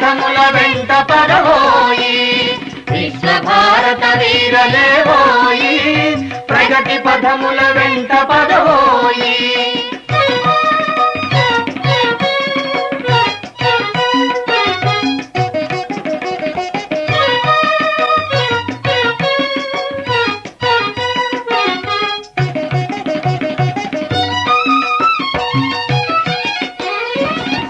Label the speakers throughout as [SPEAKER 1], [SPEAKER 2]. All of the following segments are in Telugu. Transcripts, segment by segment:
[SPEAKER 1] పదముల వెంట పదవోయి విశ్వభారత వీరలేవోయి ప్రగతి పదముల వెంట పదవోయి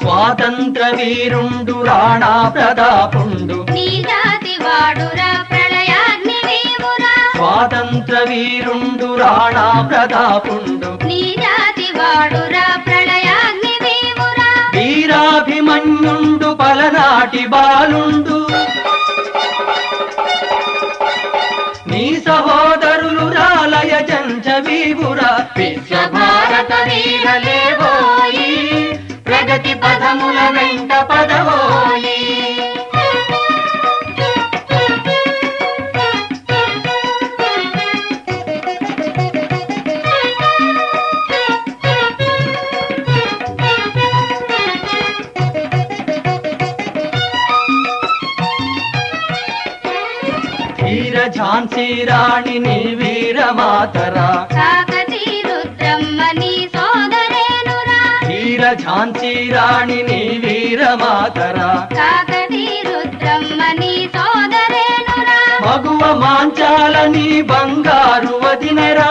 [SPEAKER 1] స్వాతంత్ర వీరుండు రాణా ప్రతాపుండు
[SPEAKER 2] నీ జాతి వాడురా ప్రళయాగ్ని వీరురా
[SPEAKER 1] స్వాతంత్ర వీరుండు రాణా ప్రతాపుండు
[SPEAKER 2] నీ జాతి వాడురా ప్రళయాగ్ని వీరురా
[SPEAKER 1] వీరాభిమన్యుండు పలనాటి బాలుండు నీ సహోదరులు రాలయ జంచ వీవురా విశ్వభారత వీరలేవోయి ప్రగతి పదముల వెంట పదవోయి వీర ఝాన్సీ రాణి నీ వీరమాతరా
[SPEAKER 2] కాకతీయ రుద్రమ్మ నీ సోదరేనురా
[SPEAKER 1] వీర ఝాన్సీ రాణి నీ వీరమాతరా
[SPEAKER 2] కాకతీయ రుద్రమ్మ నీ సోదరేనురా
[SPEAKER 1] మగువ మాంచాల నీ బంగారు వదినరా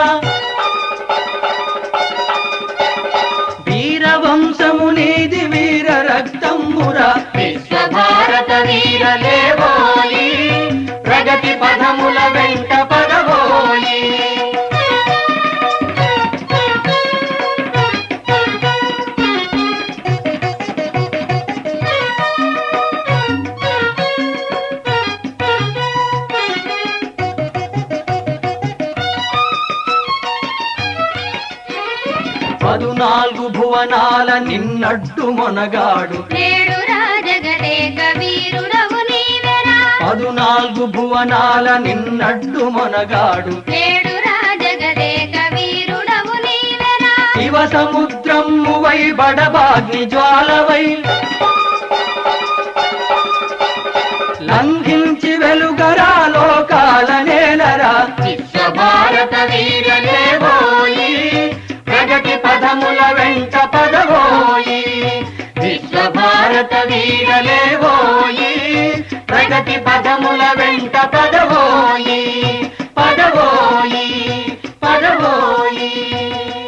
[SPEAKER 1] వీరవంశము నీది వీర రక్తమురా విశ్వభారత వీరలేవోయి ప్రగతి పదముల వెంట పదవోయి పదునాలుగు భువనాల నిన్నడ్డు మొనగాడు
[SPEAKER 2] నేడు రాజగదేక వీరుడవు నీవెరా
[SPEAKER 1] పదునాలుగు భువనాల నిన్నడ్డు మొనగాడు
[SPEAKER 2] నేడు రాజగదేక వీరుడవు నీవెరా
[SPEAKER 1] శివ సముద్రమువై బడబాగ్ని జ్వాలవై లంఘించి వెలుగరా లోకాల నేలరా విశ్వభారత వీరలేవోయి ప్రగతి పదముల వెంట పదవోయి విశ్వభారత వీరలేవోయి ప్రగతి పదముల